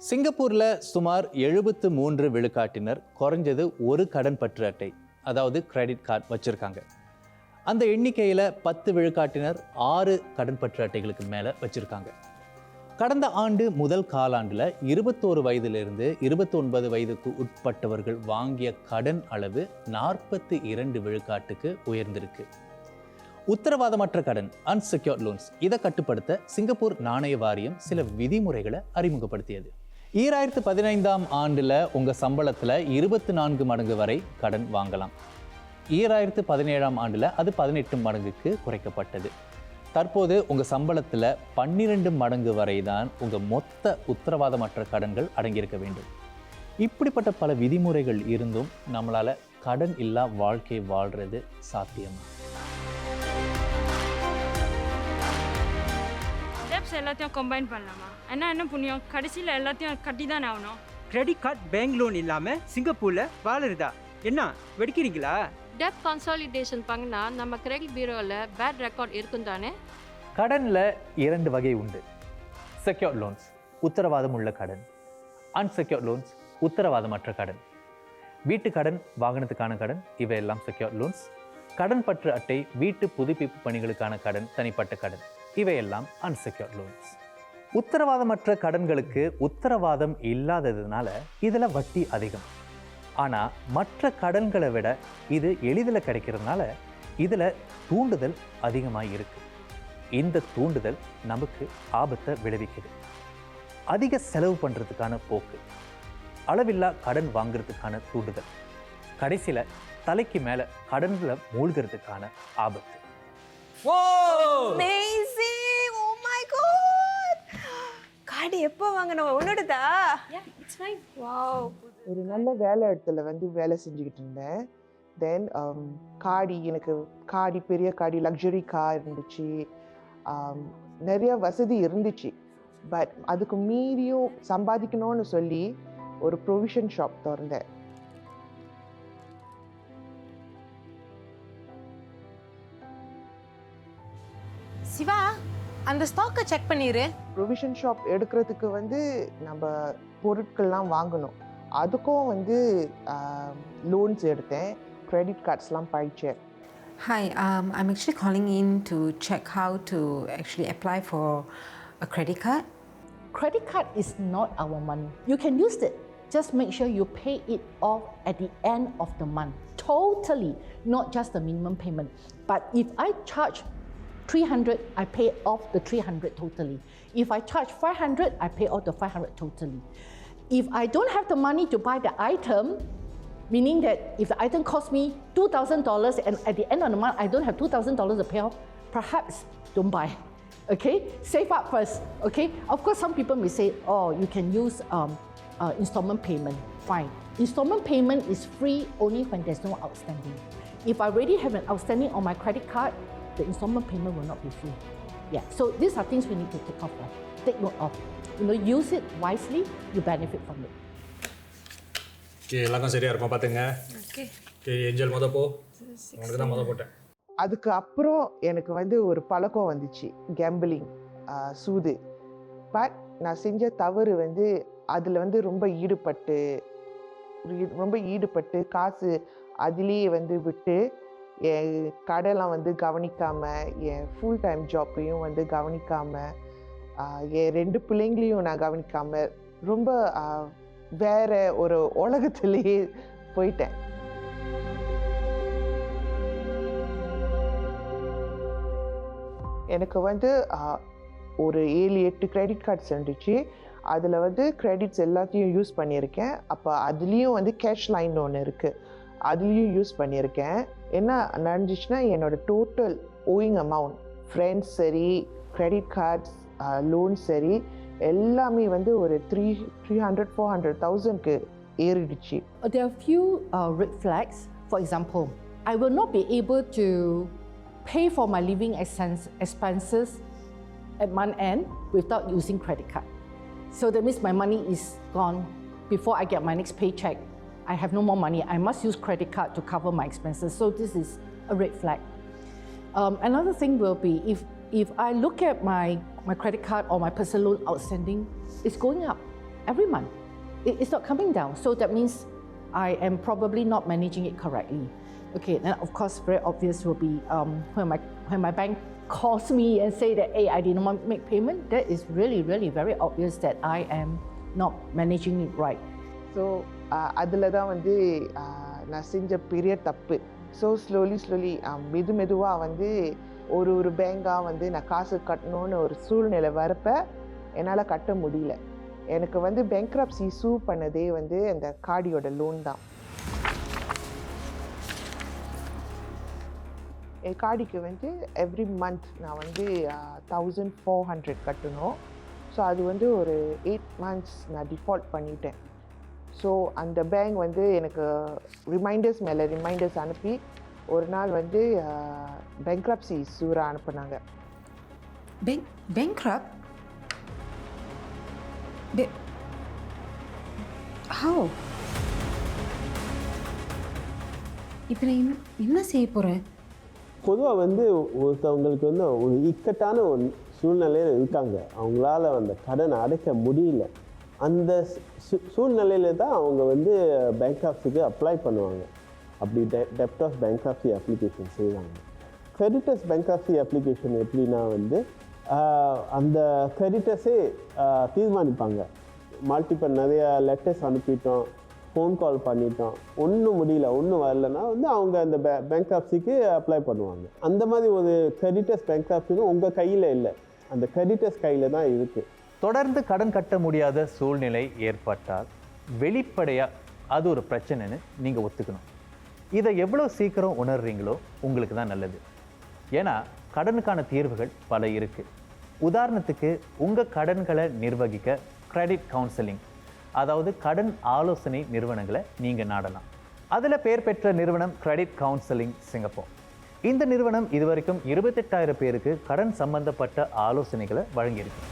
சிங்கப்பூரில் சுமார் 73 விழுக்காட்டினர் குறைஞ்சது ஒரு கடன் பற்று அட்டை, அதாவது கிரெடிட் கார்டு வச்சுருக்காங்க. அந்த எண்ணிக்கையில் 10 விழுக்காட்டினர் 6 கடன் பற்று அட்டைகளுக்கு மேலே வச்சுருக்காங்க. கடந்த ஆண்டு முதல் காலாண்டில் 21 வயதிலிருந்து 29 வயதுக்கு உட்பட்டவர்கள் வாங்கிய கடன் அளவு 42 விழுக்காட்டுக்கு உயர்ந்திருக்கு. உத்தரவாதமற்ற கடன், அன்செக்யூர்ட் லோன்ஸ், இதை கட்டுப்படுத்த சிங்கப்பூர் நாணய வாரியம் சில விதிமுறைகளை அறிமுகப்படுத்தியது. 2015ஆம் ஆண்டில் உங்கள் சம்பளத்தில் 24 மடங்கு வரை கடன் வாங்கலாம். 2017ஆம் ஆண்டில் அது 18 மடங்குக்கு குறைக்கப்பட்டது. தற்போது உங்கள் சம்பளத்தில் 12 மடங்கு வரை தான் உங்கள் மொத்த உத்தரவாதமற்ற கடன்கள் அடங்கியிருக்க வேண்டும். இப்படிப்பட்ட பல விதிமுறைகள் இருந்தும் நம்மளால் கடன் இல்லா வாழ்க்கை வாழ்கிறது சாத்தியமா? டெப்ஸ் எல்லாத்தையும் கம்பைன் பண்ணலாமா? என்ன புண்ணியம், கடைசியில் எல்லாத்தையும் கட்டி தான் ஆகணும். கிரெடிட் கார்டு, பேங்க் லோன் இல்லாமல் சிங்கப்பூரில் வாழறதா? என்ன வெடிக்கிறீங்களா? டெப் கன்சாலிடேஷன் பண்ணா நம்ம கிரெடிட் பியூரோவில் பேட் ரெக்கார்ட் இருக்கும் தானே? கடனில் 2 வகை உண்டு. செக்யூர்ட் லோன்ஸ், உத்தரவாதம் உள்ள கடன். அன்செக்யூர்ட் லோன்ஸ், உத்தரவாதமற்ற கடன். வீட்டு கடன், வாகனத்துக்கான கடன், இவையெல்லாம் செக்யூர்ட் லோன்ஸ். கடன் பற்று அட்டை, வீட்டு புதுப்பிப்பு பணிகளுக்கான கடன், தனிப்பட்ட கடன், இவையெல்லாம் அன்செக்யூர்ட் லோன்ஸ். உத்தரவாதமற்ற கடன்களுக்கு உத்தரவாதம் இல்லாததுனால இதில் வட்டி அதிகம். ஆனால் மற்ற கடன்களை விட இது எளிதில் கிடைக்கிறதுனால இதில் தூண்டுதல் அதிகமாக இருக்குது. இந்த தூண்டுதல் நமக்கு ஆபத்தை விளைவிக்குது. அதிக செலவு பண்ணுறதுக்கான போக்கு, அளவில்லா கடன் வாங்கிறதுக்கான தூண்டுதல், கடைசியில் தலைக்கு மேலே கடனில் மூழ்கிறதுக்கான ஆபத்து. Amazing! Oh my god! Card எப்போ வாங்கினோம்? உன்னோடதா? Yeah, it's fine. Wow! ஒரு நல்ல வேலை இடத்துல வேலை செஞ்சுக்கிட்டு இருந்தேன். தென் எனக்கு பெரிய காடி, லக்ஸரி கார் இருந்துச்சு, நிறைய வசதி இருந்துச்சு. பட் அதுக்கு மீறியும் சம்பாதிக்கணும்னு சொல்லி ஒரு ப்ரொவிஷன் ஷாப் திறந்தேன். சிவா, அந்த ஸ்டாக்கை செக் பண்ணிரு. ப்ரொவிஷன் ஷாப் எடுக்கிறதுக்கு நம்ம பொருட்கள்லாம் வாங்கணும். அதுக்கும் லோன்ஸ் எடுத்தேன், credit கார்ட்ஸ்லாம் பழிச்சேன். Hi, I'm actually calling in to check how to actually apply for a credit card. Credit card is not our money. You can use it. Just make sure you pay it off at the end of the month. Totally, not just the minimum payment. But if I charge 300, I pay off the 300 totally. If I charge 500, I pay off the 500 totally. If I don't have the money to buy the item, meaning that if the item costs me $2,000 and at the end of the month I don't have $2,000 to pay off, perhaps don't buy. Okay, save up first. Okay, of course some people may say, oh, you can use installment payment. Fine, installment payment is free only when there's no outstanding. If I already have an outstanding on my credit card, the installment payment will not be free. Yeah, so these are things we need to take note of. Use it wisely, you benefit from it. எல்லாரும் சரியா இருக்கும் பார்த்துங்க. Okay, angel போ, உனக்கு தான் போட்டேன். அதுக்கு அப்புறம் எனக்கு ஒரு பழக்கம் வந்துச்சு, கேம்பிளிங், சூது. பட் நான் செஞ்ச தவறு அதில் ரொம்ப ஈடுபட்டு காசு அதிலேயே விட்டு என் கடையெல்லாம் கவனிக்காமல், என் ஃபுல் டைம் ஜாப்பையும் கவனிக்காமல், என் 2 பிள்ளைங்களையும் நான் கவனிக்காமல் ரொம்ப வேற ஒரு உலகத்திலேயே போயிட்டேன். எனக்கு ஒரு 7-8 கிரெடிட் கார்ட்ஸ் இருந்துச்சு. அதில் கிரெடிட்ஸ் எல்லாத்தையும் யூஸ் பண்ணியிருக்கேன். அப்போ அதுலேயும் கேஷ் லைன் ஒன்று இருக்குது, அதுலேயும் யூஸ் பண்ணியிருக்கேன். என்ன நடந்துச்சுன்னா, என்னோட டோட்டல் ஓயிங் அமௌண்ட், ஃப்ரெண்ட்ஸ் சரி, கிரெடிட் கார்ட்ஸ், லோன்ஸ் சரி, எல்லாமே ஒரு 300,000-400,000க்கு ஏறிடுச்சு. There are few red flags. For example, I will not be able to pay for my living expenses at month end without using credit card. So that means my money is gone before I get my next paycheck. I have no more money. I must use credit card to cover my expenses. So this is a red flag. Another thing will be if I look at my credit card or my personal loan outstanding, it's going up. every month. It's not coming down. So that means I am probably not managing it correctly. Okay, and of course, very obvious will be when my bank calls me and say that, hey, I did not make payment, that is really, really very obvious that I am not managing it right. So அதில் தான் வந்து நான் செஞ்ச பெரிய தப்பு. So slowly மெதுவாக வந்து ஒரு பேங்காக வந்து நான் காசு கட்டணும்னு ஒரு சூழ்நிலை வரப்ப என்னால் கட்ட முடியல. எனக்கு வந்து பேங்க்ரப்சி சூ பண்ணதே வந்து அந்த கார்டியோட லோன் தான். என் கார்டுக்கு வந்து எவ்ரி மந்த் நான் வந்து 1400 கட்டணும். ஸோ அது வந்து ஒரு 8 months நான் டிஃபால்ட் பண்ணிட்டேன். ஸோ அந்த பேங்க் வந்து எனக்கு ரிமைண்டர்ஸ் மேலே ரிமைண்டர்ஸ் அனுப்பி ஒரு நாள் வந்து பேங்க்ரப்சி சூராக அனுப்புனாங்க. Bankrupt? How? இப்போ நான் என்ன செய்ய போகிறேன்? பொதுவாக வந்து ஒருத்தவங்களுக்கு வந்து ஒரு இக்கட்டான ஒரு சூழ்நிலையில் இருக்காங்க, அவங்களால அந்த கடனை அடைக்க முடியல. அந்த சூழ்நிலையில தான் அவங்க வந்து பேங்க்ரப்சிக்கு அப்ளை பண்ணுவாங்க. அப்படி டெப்டாஸ் பேங்க்ரப்சி அப்ளிகேஷன் செய்வாங்க. கிரெடிட்டர்ஸ் பேங்க்ரப்சி அப்ளிகேஷன் எப்படின்னா வந்து அந்த கிரெடிட்டர்ஸே தீர்மானிப்பாங்க. மல்டிபிள் நிறைய லெட்டர்ஸ் அனுப்பிட்டோம், ஃபோன் கால் பண்ணிட்டோம், ஒன்றும் முடியல, ஒன்றும் வரலன்னா வந்து அவங்க அந்த பேங்க்ரப்சிக்கு அப்ளை பண்ணுவாங்க. அந்த மாதிரி ஒரு கிரெடிட்டர்ஸ் பேங்க்ரப்சின்னு உங்கள் கையில் இல்லை, அந்த கிரெடிட்டர்ஸ் கையில் தான் இருக்குது. தொடர்ந்து கடன் கட்ட முடியாத சூழ்நிலை ஏற்பட்டால் வெளிப்படையாக அது ஒரு பிரச்சனைன்னு நீங்கள் ஒத்துக்கணும். இதை எவ்வளோ சீக்கிரம் உணர்றீங்களோ உங்களுக்கு தான் நல்லது. ஏன்னா கடனுக்கான தீர்வுகள் பல இருக்குது. உதாரணத்துக்கு உங்கள் கடன்களை நிர்வகிக்க கிரெடிட் கவுன்சிலிங், அதாவது கடன் ஆலோசனை நிறுவனங்களை நீங்கள் நாடலாம். அதில் பெயர் பெற்ற நிறுவனம் கிரெடிட் கவுன்சிலிங் சிங்கப்பூர். இந்த நிறுவனம் இதுவரைக்கும் 28,000 பேருக்கு கடன் சம்பந்தப்பட்ட ஆலோசனைகளை வழங்கியிருக்கு.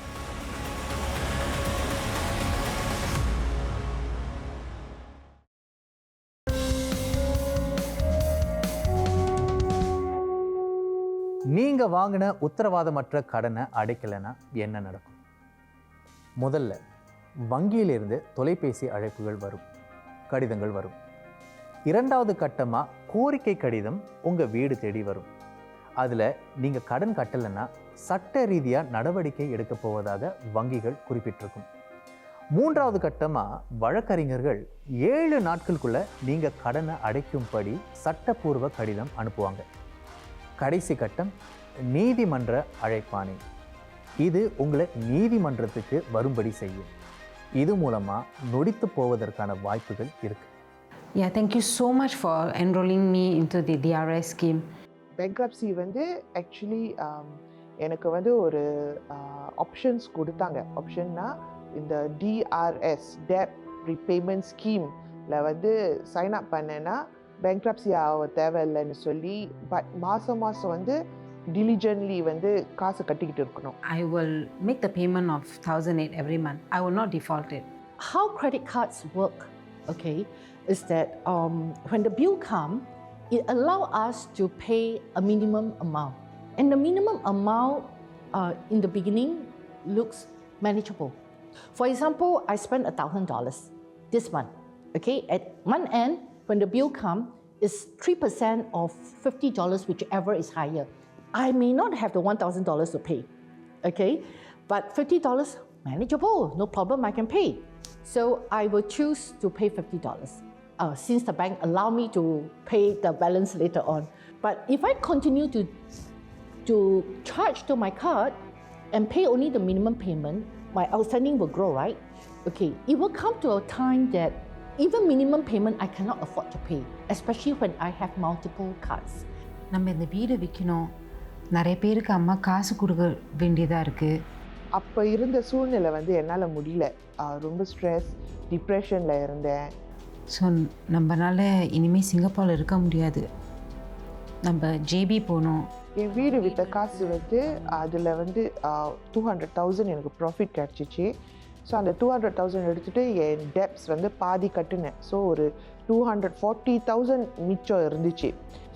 நீங்கள் வாங்கின உத்தரவாதமற்ற கடனை அடைக்கலைன்னா என்ன நடக்கும்? முதல்ல வங்கியிலிருந்து தொலைபேசி அழைப்புகள் வரும், கடிதங்கள் வரும். இரண்டாவது கட்டமாக கோரிக்கை கடிதம் உங்கள் வீடு தேடி வரும். அதில் நீங்கள் கடன் கட்டலைன்னா சட்ட ரீதியாக நடவடிக்கை எடுக்க போவதாக வங்கிகள் குறிப்பிட்டிருக்கும். மூன்றாவது கட்டமாக வழக்கறிஞர்கள் 7 நாட்களுக்குள்ளே நீங்கள் கடனை அடைக்கும்படி சட்டப்பூர்வ கடிதம் அனுப்புவாங்க. கடைசி கட்டம் நீதிமன்ற அழைப்பாணை. இது உங்களை நீதிமன்றத்துக்கு வரும்படி செய்யும். இது மூலமாக நொடித்து போவதற்கான வாய்ப்புகள் இருக்குது. Yeah, thank you so much for enrolling me into the DRS scheme. Bankruptcy வந்து ஆக்சுவலி எனக்கு வந்து ஒரு ஆப்ஷன்ஸ் கொடுத்தாங்க. ஆப்ஷன்னா இந்த DRS டெப்ட் ரீபேமெண்ட் ஸ்கீமில் வந்து சைன் அப் பண்ணேன்னா பேங்க்ரப்சி ஆக தேவையில்லைன்னு சொல்லி, பட் மாதம் வந்து diligently வந்து காசு கட்டிக்கிட்டு இருக்கணும். I will make the payment of 1,008 every month. I will not default it. How credit cards work, okay, is that when the bill comes, it allows us to pay a minimum amount. And the minimum amount in the beginning looks manageable. For example, I spent $1,000 this month. Okay, at month end, when the bill comes, it's 3% of $50, whichever is higher. I may not have the $1,000 to pay, okay? But $50, manageable, no problem, I can pay. So I will choose to pay $50 since the bank allow me to pay the balance later on. But if I continue to charge to my card and pay only the minimum payment, my outstanding will grow, right? Okay, it will come to a time that even minimum payment I cannot afford to pay, especially when I have multiple cards. நம்ம இந்த வீடை விற்கணும், நிறைய பேருக்கு அம்மா காசு கொடுக்க வேண்டியதாக இருக்குது. அப்போ இருந்த சூழ்நிலை வந்து என்னால் முடியல. ரொம்ப ஸ்ட்ரெஸ், டிப்ரெஷனில் இருந்தேன். ஸோ நம்மளால் இனிமேல் சிங்கப்பூரில் இருக்க முடியாது, நம்ம ஜேபி போகணும். என் வீடு விற்ற காசு வந்து அதில் வந்து 200,000 எனக்கு ப்ராஃபிட் கிடச்சிச்சு. ஸோ அந்த 200,000 எடுத்துகிட்டு என் டெப்ஸ் வந்து பாதி கட்டுனேன். ஸோ ஒரு 240,000 மிச்சம் இருந்துச்சு.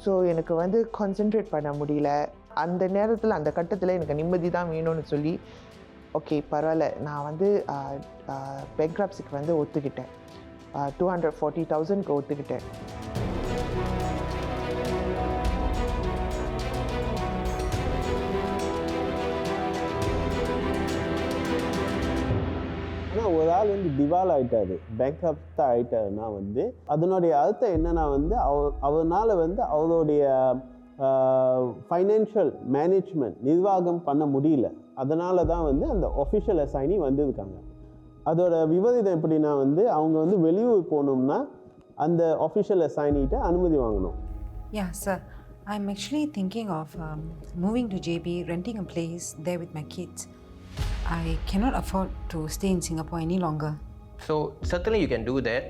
ஸோ எனக்கு வந்து கான்சென்ட்ரேட் பண்ண முடியல. அந்த நேரத்தில் அந்த கட்டத்தில் எனக்கு நிம்மதி தான் வேணும்னு சொல்லி ஓகே பரவாயில்ல, நான் வந்து பேங்க்ரப்சிக்கு வந்து ஒத்துக்கிட்டேன். 240,000க்கு ஒத்துக்கிட்டேன். ஆனால் ஒரு ஆள் வந்து திவால் ஆகிட்டாரு, பேங்க்ரப்ட் ஆகிட்டாருன்னா வந்து அதனுடைய அர்த்தம் என்னன்னா வந்து அவரால் வந்து அவருடைய ஃபைனான்ஷியல் மேனேஜ்மெண்ட் நிர்வாகம் பண்ண முடியல. அதனால தான் வந்து அந்த ஒஃபிஷியல் அசைனி வந்திருக்காங்க. அதோட விபரீதம் எப்படின்னா வந்து அவங்க வந்து வெளியூர் போகணும்னா அந்த ஒஃபிஷியல் அசைனிகிட்ட அனுமதி வாங்கணும். Yeah, sir. I'm actually thinking of moving to JB, renting a place there with my kids. I cannot afford to stay in Singapore any longer. So certainly you can do that.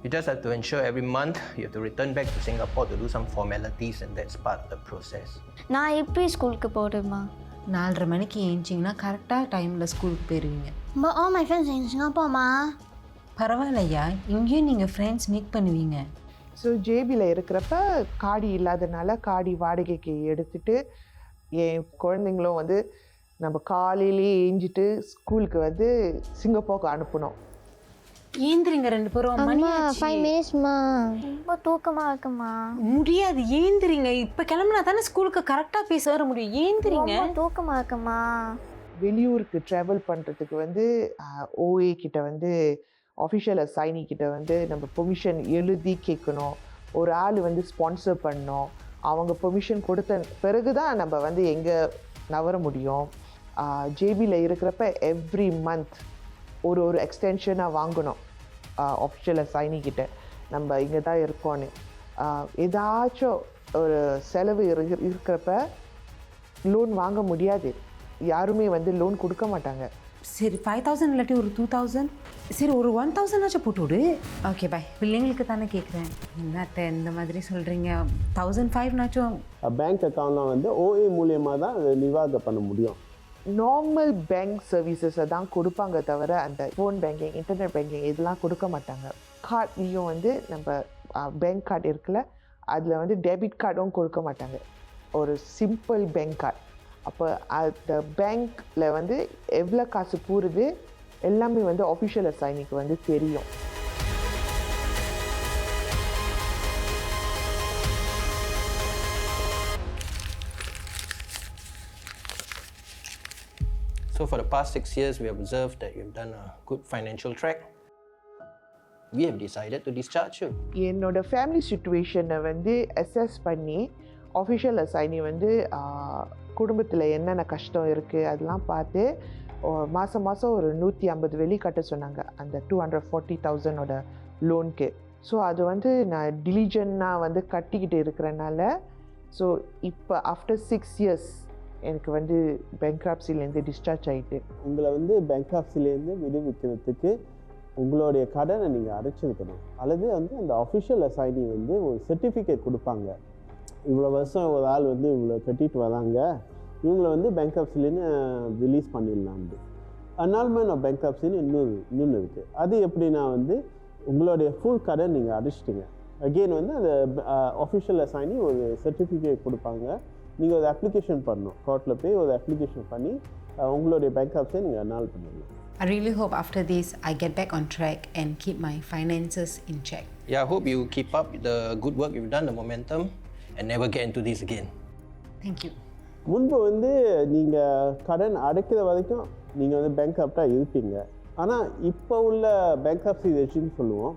You just have to ensure every month you have to return back to Singapore to do some formalities, and that's part of the process. நான் எப்படி ஸ்கூலுக்கு போடுமா? 4:30 மணிக்கு ஏஞ்சிங்கன்னா கரெக்டாக டைமில் ஸ்கூலுக்கு போயிடுவீங்க. But all my friends in Singapore, ma. பரவாயில்லையா, இங்கேயும் நீங்கள் ஃப்ரெண்ட்ஸ் மீட் பண்ணுவீங்க. ஸோ ஜேபியில் இருக்கிறப்ப காடி இல்லாதனால காடி வாடகைக்கு எடுத்துகிட்டு என் குழந்தைங்களும் வந்து நம்ம காலையிலேயே ஏஞ்சிட்டு ஸ்கூலுக்கு வந்து சிங்கப்பூருக்கு அனுப்பணும். ஏந்திரிங்க 2 பேரும். மணி 5 minutesமா. ரொம்ப தூக்கமாக இருக்குமா? முடியாது, ஏந்திரிங்க. இப்போ கிளம்புனா தானே ஸ்கூலுக்கு கரெக்டாக பேச வர முடியும். ஏந்திரிங்க. தூக்கமாக இருக்குமா? வெளியூருக்கு ட்ராவல் பண்ணுறதுக்கு வந்து ஓஏ கிட்ட வந்து ஆஃபிஷியல் அசைனி கிட்ட வந்து நம்ம பெர்மிஷன் எழுதி கேட்கணும். ஒரு ஆள் வந்து ஸ்பான்சர் பண்ணணும். அவங்க பெர்மிஷன் கொடுத்த பிறகு தான் நம்ம வந்து எங்கே நவர முடியும். ஜேபியில் இருக்கிறப்ப எவ்ரி மந்த் ஒரு எக்ஸ்டென்ஷனாக வாங்கணும் ஆஃபிஷியல் அசைனி கிட்ட, நம்ம இங்கே தான் இருக்கோன்னு. ஏதாச்சும் ஒரு செலவு இருக்கிறப்ப லோன் வாங்க முடியாது. யாருமே வந்து லோன் கொடுக்க மாட்டாங்க. சரி, 5,000 இல்லாட்டி ஒரு 2,000. சரி, ஒரு 1,000 போட்டு விடு. Okay bye. பிள்ளைங்களுக்கு தானே கேட்குறேன். என்னத்த இந்த மாதிரி சொல்கிறீங்க? 1,500 பேங்க் அக்கௌண்ட்லாம் வந்து ஓஏ மூலியமாக தான் அதை நிர்வாகம் பண்ண முடியும். நார்மல் பேங்க் சர்வீசஸை தான் கொடுப்பாங்க தவிர அந்த ஃபோன் பேங்கிங், இன்டர்நெட் பேங்கிங் இதெல்லாம் கொடுக்க மாட்டாங்க. கார்ட்லேயும் வந்து நம்ம பேங்க் கார்டு இருக்குல்ல, அதில் வந்து டெபிட் கார்டும் கொடுக்க மாட்டாங்க. ஒரு சிம்பிள் பேங்க் கார்டு. அப்போ அந்த பேங்க்கில் வந்து எவ்வளோ காசு போகுது எல்லாமே வந்து ஆஃபிஷியல் அசைனிக்கு வந்து தெரியும். So for the past 6 years, we have observed that you've done a good financial track. We have decided to discharge you. என்னோட ஃபேமிலி சிச்சுவேஷனை வந்து அசஸ் பண்ணி ஆஃபிஷியல் அசைனி வந்து குடும்பத்தில் என்னென்ன கஷ்டம் இருக்குது அதெல்லாம் பார்த்து மாதம் ஒரு 150 வெளி கட்ட சொன்னாங்க அந்த 240,000 லோனுக்கு. ஸோ அது வந்து நான் டிலிஜென்ட்டாக வந்து கட்டிக்கிட்டு இருக்கிறனால ஸோ இப்போ ஆஃப்டர் 6 years எனக்கு வந்து பேங்க்ரப்சிலேருந்து டிஸ்சார்ஜ் ஆகிட்டு. உங்களை வந்து பேங்க்ரப்சிலேருந்து விடுவிக்கிறதுக்கு உங்களுடைய கடனை நீங்கள் அடைச்சிருக்கணும். அல்லது வந்து அந்த அஃபிஷியல் அசைனி வந்து ஒரு சர்டிஃபிகேட் கொடுப்பாங்க. இவ்வளோ வருஷம் ஒரு ஆள் வந்து இவ்வளோ கட்டிட்டு வராங்க, இவங்களை வந்து பேங்க்ரப்சிலேருந்து ரிலீஸ் பண்ணிடலான்ட்டு. அனால்மெண்ட் ஆஃப் பேங்க்ரப்சின்னு இன்னொன்று இருக்குது. அது எப்படின்னா வந்து உங்களுடைய ஃபுல் கடன் நீங்கள் அடைச்சிட்டிங்க. அகெயின் வந்து அந்த அஃபிஷியல் அசைனி ஒரு சர்டிஃபிகேட் கொடுப்பாங்க. நீங்கள் ஒரு அப்ளிகேஷன் பண்ணணும். கோர்ட்டில் போய் ஒரு அப்ளிகேஷன் பண்ணி உங்களுடைய பேங்க்ரப்சியை நீங்கள் அனால் பண்ணிடலாம். I really hope after this I get back on track and keep my finances in check. Yeah, I hope you keep up the good work you've done, the momentum, and never get into this again. Thank you. முன்பு வந்து நீங்கள் கடன் அடைக்கிற வரைக்கும் நீங்கள் வந்து பேங்க்ரப்டாக இருப்பீங்க. ஆனால் இப்போ உள்ள பேங்க்ரப்சி ரெஜிம் சொல்லுவோம்,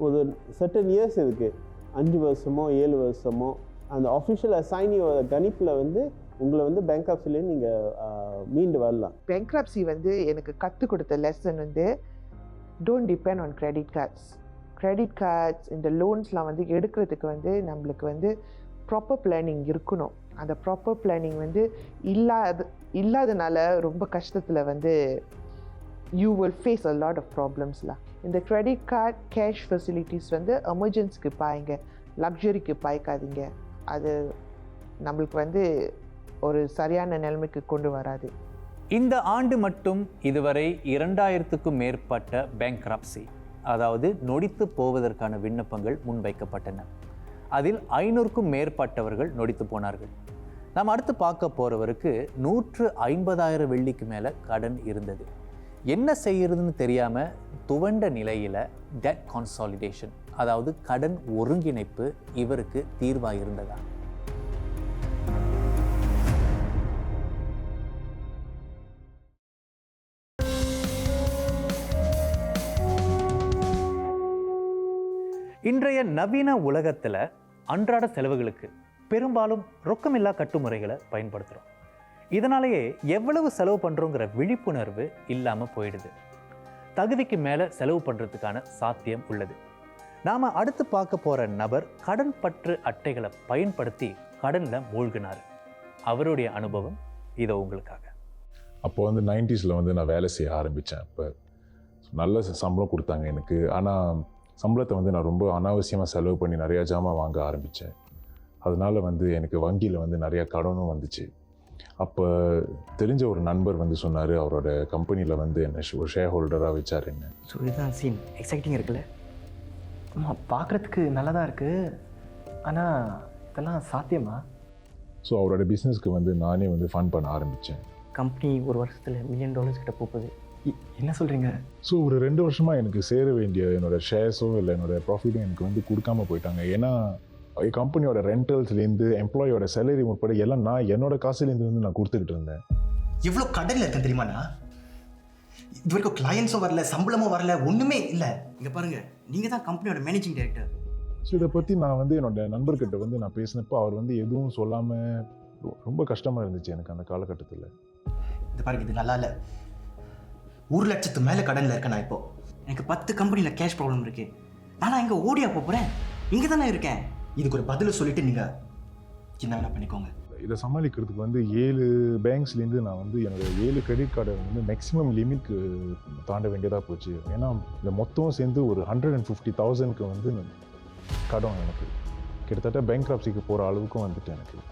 ஒரு சர்டன் இயர்ஸ் இருக்குது, 5 வருஷமோ 7 வருஷமோ அந்த அஃபிஷியல் அசைனியோட கணிப்பில் வந்து உங்களை வந்து பேங்க்ரப்சிலேருந்து நீங்கள் மீண்டு வரலாம். பேங்க்ரப்சி வந்து எனக்கு கற்றுக் கொடுத்த லெசன் வந்து don't depend on credit cards. Credit cards இந்த லோன்ஸ்லாம் வந்து எடுக்கிறதுக்கு வந்து நம்மளுக்கு வந்து ப்ராப்பர் பிளானிங் இருக்கணும். அந்த ப்ராப்பர் பிளானிங் வந்து இல்லாதனால ரொம்ப கஷ்டத்தில் வந்து you will face a lot of ப்ராப்ளம்ஸ்லாம். இந்த கிரெடிட் கார்ட் கேஷ் ஃபெசிலிட்டிஸ் வந்து எமர்ஜென்சிக்கு பாய்ங்க, லக்ஸரிக்கு பாய்க்காதீங்க. அது நம்மளுக்கு வந்து ஒரு சரியான நிலைமைக்கு கொண்டு வராது. இந்த ஆண்டு மட்டும் இதுவரை 2000க்கும் மேற்பட்ட பேங்க்ரப்சி, அதாவது நொடித்து போவதற்கான விண்ணப்பங்கள் முன்வைக்கப்பட்டன. அதில் 500க்கும் மேற்பட்டவர்கள் நொடித்து போனார்கள். நாம் அடுத்து பார்க்க போகிறவருக்கு 150,000 வெள்ளிக்கு மேலே கடன் இருந்தது. என்ன செய்யறதுன்னு தெரியாமல் துவண்ட நிலையில் டெட் கான்சாலிடேஷன், அதாவது கடன் ஒருங்கிணைப்பு இவருக்கு தீர்வாக இருந்ததா? இன்றைய நவீன உலகத்தில் அன்றாட செலவுகளுக்கு பெரும்பாலும் ரொக்கமில்லா கட்டுமுறைகளை பயன்படுத்துகிறோம். இதனாலேயே எவ்வளவு செலவு பண்ணுறோங்கிற விழிப்புணர்வு இல்லாமல் போயிடுது. தகுதிக்கு மேலே செலவு பண்ணுறதுக்கான சாத்தியம் உள்ளது. நாம் அடுத்து பார்க்க போகிற நபர் கடன் பற்று அட்டைகளை பயன்படுத்தி கடனில் மூழ்கினார். அவருடைய அனுபவம் இதோ உங்களுக்காக. அப்போ வந்து 90s நான் வேலை செய்ய ஆரம்பித்தேன். அப்போ நல்ல சம்பளம் கொடுத்தாங்க எனக்கு. ஆனால் சம்பளத்தை நான் ரொம்ப அனாவசியமாக செலவு பண்ணி நிறையா ஜாமான் வாங்க ஆரம்பித்தேன். அதனால் எனக்கு வங்கியில் நிறையா கடனும் வந்துச்சு. அப்போ தெரிஞ்ச ஒரு நண்பர் சொன்னார், அவரோட கம்பெனியில் என்னை ஒரு ஷேர் ஹோல்டராக வச்சார் என்ன. ஸோ இதுதான் சீன். எக்ஸைட்டிங் இருக்குல்ல? பார்க்குறதுக்கு நல்லதாக இருக்குது, ஆனால் இதெல்லாம் சாத்தியமா? ஸோ அவரோட பிஸ்னஸ்க்கு நானே ஃபண்ட் பண்ண ஆரம்பித்தேன். கம்பெனி ஒரு வருஷத்தில் $1 மில்லியன் கிட்ட போகுது. என்ன சொல்கிறீங்க? ஸோ ஒரு 2 வருஷமாக எனக்கு சேர வேண்டிய என்னோடய ஷேர்ஸோ இல்லை என்னோடய ப்ராஃபிட்டும் எனக்கு கொடுக்காம போயிட்டாங்க. ஏன்னா கம்பெனியோட ரெண்டல்ஸ்லேருந்து எம்ப்ளாயோட சேலரி உட்பட எல்லாம் நான் என்னோட காசுலேருந்து நான் கொடுத்துக்கிட்டு இருந்தேன். எவ்வளோ கடனில் இருக்கேன் தெரியுமாண்ணா? இது வரைக்கும் கிளையன்ஸும் வரல, சம்பளமும் வரல, ஒன்றுமே இல்லை. இங்கே பாருங்கள், நீங்கள் தான் கம்பெனியோட மேனேஜிங் டைரக்டர். ஸோ இதை பற்றி நான் என்னோட நண்பர்கிட்ட நான் பேசினப்போ அவர் எதுவும் சொல்லாமல் ரொம்ப கஷ்டமாக இருந்துச்சு எனக்கு அந்த காலகட்டத்தில். இது பாருங்க, இது நல்லா இல்லை. 1 லட்சத்து மேலே கடனில் இருக்கேன் நான். இப்போ எனக்கு 10 கம்பெனியில் கேஷ் ப்ராப்ளம் இருக்குது. நான் இங்கே ஓடியா போகிறேன், இங்கே தானே இருக்கேன். இதுக்கு ஒரு பதில் சொல்லிட்டு நீங்கள் என்ன வேணா பண்ணிக்கோங்க. இதை சமாளிக்கிறதுக்கு 7 பேங்க்ஸ்லேருந்து நான் என்னோட 7 கிரெடிட் கார்டை மேக்ஸிமம் லிமிட்க்கு தாண்ட வேண்டியதாக போச்சு. ஏன்னா இந்த மொத்தம் சேர்ந்து ஒரு 150,000க்கு கடன் எனக்கு கிட்டத்தட்ட பேங்க்ரப்சிக்கு போகிற அளவுக்கும் எனக்கு.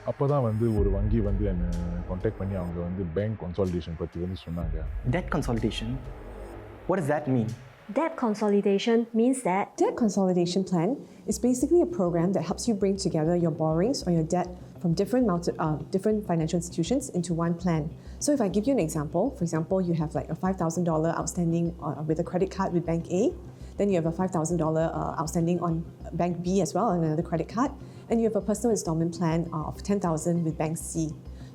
அப்போ தான் ஒரு வங்கி என்னை கான்டாக்ட் பண்ணி அவங்க பேங்க் கன்சாலிடேஷன் பற்றி சொன்னாங்க. Debt consolidation, what does that mean? Debt consolidation means that debt consolidation plan is basically a program that helps you bring together your borrowings or your debt from different financial institutions into one plan. So if I give you an example, for example, you have like a $5,000 outstanding with a credit card with Bank A, then you have a $5,000 outstanding on Bank B as well, on another credit card, and you have a personal installment plan of $10,000 with Bank C.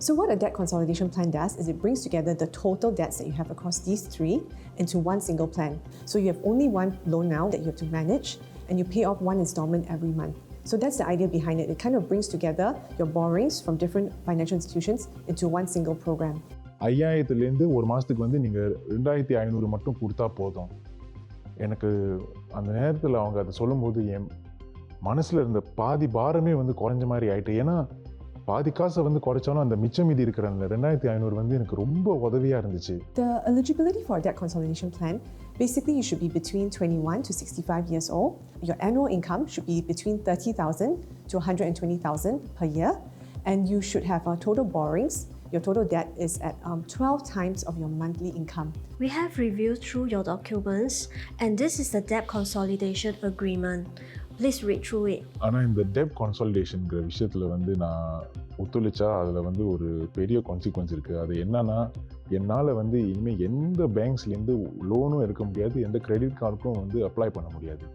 So what a debt consolidation plan does is it brings together the total debts that you have across these 3 into one single plan. So you have only one loan now that you have to manage, and you pay off one installment every month. So that's the idea behind it. It kind of brings together your borrowings from different financial institutions into one single program. 5,000லேருந்து ஒரு மாதத்துக்கு நீங்கள் 2,500 மட்டும் கொடுத்தா போதும். எனக்கு அந்த நேரத்தில் அவங்க அதை சொல்லும்போது என் மனசில் இருந்த பாதி பாரமே குறைஞ்ச மாதிரி ஆயிட்டு. ஏன்னா பாதி காசை குறைச்சாலும் அந்த மிச்சம் மீதி இருக்கிற அந்த 2,500 எனக்கு ரொம்ப உதவியாக இருந்துச்சு. The eligibility for a debt consolidation plan, basically you should be between 21 to 65 years old. Your annual income should be between 30,000 to 120,000 per year, and you should have total borrowings. Your total debt is at 12 times of your monthly income. we have reviewed through your documents, and this is the debt consolidation agreement. Please read through it. ஆனால் இந்த டெப்ட் கான்சாலிடேஷன்ங்கிற விஷயத்தில் நான் ஒத்துழைச்சா அதில் ஒரு பெரிய consequence இருக்குது. அது என்னன்னா, என்னால் இனிமேல் எந்த பேங்க்ஸ்லேருந்து லோனும் எடுக்க முடியாது, எந்த கிரெடிட் கார்டுக்கும் அப்ளை பண்ண முடியாது.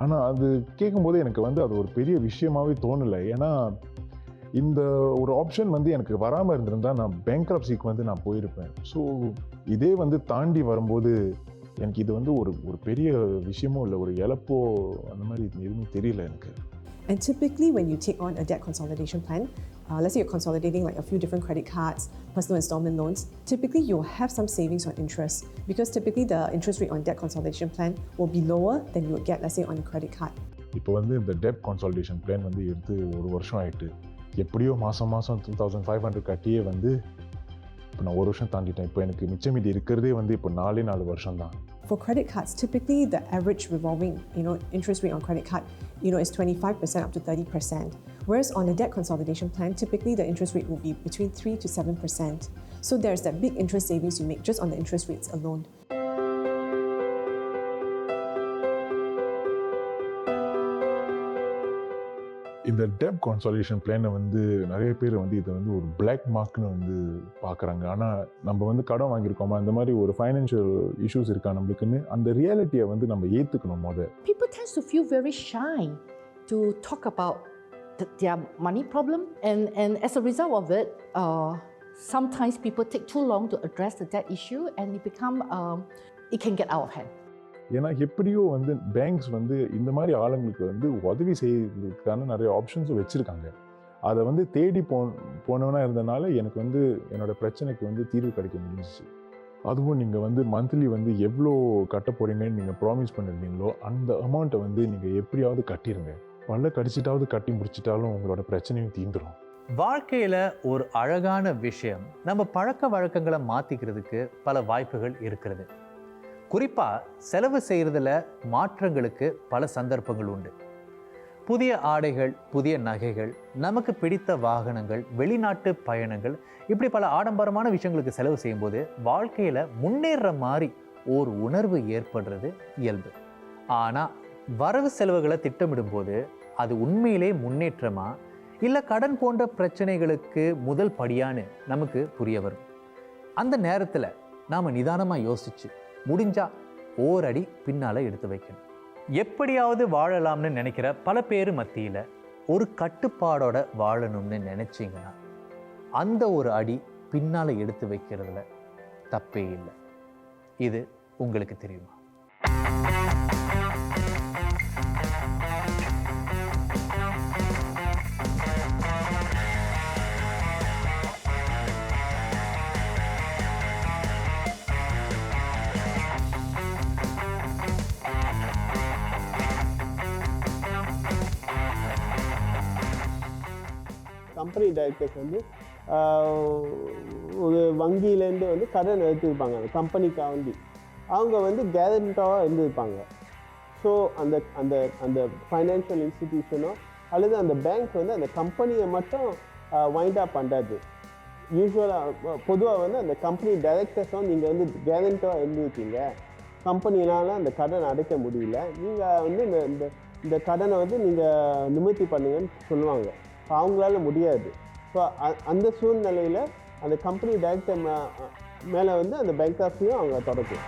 ஆனால் அது கேட்கும்போது எனக்கு அது ஒரு பெரிய விஷயமாகவே தோணலை. ஏன்னா இந்த ஒரு ஆப்ஷன் எனக்கு வராமல் இருந்திருந்தால் நான் பேங்க்ரப்சிக்கு நான் போயிருப்பேன். ஸோ இதே தாண்டி வரும்போது எனக்கு இது ஒரு பெரிய விஷயமோ இல்லை, ஒரு இழப்போ அந்த மாதிரி எதுவுமே தெரியல எனக்கு. And typically when you take on a debt consolidation plan, let's say you're consolidating like a few different credit cards, personal installment loans, typically you'll have some savings on interest, because typically the interest rate on debt consolidation plan will be lower than you would get, let's say, on a credit card. இப்போ இந்த டெப்ட் கான்சாலிடேஷன் plan எடுத்து 1 வருஷம் ஆயிட்டு. எப்படியோ மாதம் 2,500 கட்டியே இப்போ நான் 1 வருஷம் தாண்டிட்டேன். இப்போ எனக்கு மிச்சம் மீதி இருக்கிறதே இப்போ 4 வருஷம் தான். For credit cards, typically the average revolving, interest rate on credit card, is 25% up to 30%. Whereas on a debt consolidation plan, typically the interest rate will be between 3 to 7%. So there's that big interest savings you make just on the interest rates alone. இந்த Depp கான்சாலிடேஷன் பிளானை வந்து நிறைய பேர் வந்து இதை வந்து ஒரு black மார்க்னு வந்து பார்க்குறாங்க. ஆனால் நம்ம வந்து கடன் வாங்கியிருக்கோமா, இந்த மாதிரி ஒரு ஃபைனான்ஷியல் இஷ்யூஸ் இருக்கா நம்மளுக்குன்னு அந்த ரியாலிட்டியை வந்து நம்ம ஏற்றுக்கணும். People tend to feel very shy to talk about their money problem, and as a result of it, sometimes people take too long to address the debt issue, and it can get out of hand. ஏன்னா எப்படியோ வந்து banks வந்து இந்த மாதிரி ஆளுங்களுக்கு வந்து உதவி செய்யறதுக்கான நிறைய ஆப்ஷன்ஸும் வச்சுருக்காங்க. அதை வந்து தேடி போனவனா இருந்தனால எனக்கு வந்து என்னோடய பிரச்சனைக்கு வந்து தீர்வு கிடைக்க முடிஞ்சிச்சு. அதுவும் நீங்கள் வந்து மந்த்லி வந்து எவ்வளோ கட்ட போகிறீங்கன்னு நீங்கள் ப்ராமிஸ் பண்ணியிருந்தீங்களோ அந்த அமௌண்ட்டை வந்து நீங்கள் எப்படியாவது கட்டிடுங்க. பல்ல கடிச்சிட்டாவது கட்டி முடிச்சிட்டாலும் உங்களோட பிரச்சனையும் தீந்துடும். வாழ்க்கையில் ஒரு அழகான விஷயம், நம்ம பழக்க வழக்கங்களை மாற்றிக்கிறதுக்கு பல வாய்ப்புகள் இருக்கிறது. குறிப்பாக செலவு செய்கிறதுல மாற்றங்களுக்கு பல சந்தர்ப்பங்கள் உண்டு. புதிய ஆடைகள், புதிய நகைகள், நமக்கு பிடித்த வாகனங்கள், வெளிநாட்டு பயணங்கள், இப்படி பல ஆடம்பரமான விஷயங்களுக்கு செலவு செய்யும்போது வாழ்க்கையில் முன்னேற மாதிரி ஒரு உணர்வு ஏற்படுறது இயல்பு. ஆனால் வரவு செலவுகளை திட்டமிடும்போது அது உண்மையிலே முன்னேற்றமா இல்லை கடன் போன்ற பிரச்சனைகளுக்கு முதல் படியான்னு நமக்கு புரிய வரும். அந்த நேரத்தில் நாம் நிதானமாக யோசிச்சு முடிஞ்சா ஓரடி பின்னால் எடுத்து வைக்கணும். எப்படியாவது வாழலாம்னு நினைக்கிற பல பேர் மத்தியில் ஒரு கட்டுப்பாடோட வாழணும்னு நினைச்சிங்கன்னா அந்த ஒரு அடி பின்னால் எடுத்து வைக்கிறதுல தப்பே இல்லை. இது உங்களுக்கு தெரியுமா? கம்பெனி டைரக்டர்ஸ் வந்து ஒரு வங்கியிலேருந்து வந்து கடன் எடுத்துருப்பாங்க அந்த கம்பெனிக்காக வேண்டி. அவங்க வந்து கேரண்டாக இருந்திருப்பாங்க. ஸோ அந்த அந்த அந்த ஃபைனான்ஷியல் இன்ஸ்டிடியூஷனோ அல்லது அந்த பேங்க் வந்து அந்த கம்பெனியை மட்டும் வைண்ட் அப் பண்ணுறது. யூஸ்வலாக பொதுவாக வந்து அந்த கம்பெனி டைரக்டர்ஸும் நீங்கள் வந்து கேரண்டாக இருந்திருக்கீங்க, கம்பெனினால் அந்த கடன் அடைக்க முடியல, நீங்கள் வந்து இந்த இந்த கடனை வந்து நீங்கள் நிவர்த்தி பண்ணுங்கன்னு சொல்லுவாங்க. அவங்களால முடியாது. ஸோ அந்த சூழ்நிலையில் அந்த கம்பெனி டைரக்டர் மேலே வந்து அந்த பேங்க்ரப்சியும் அவங்க தொடக்கும்.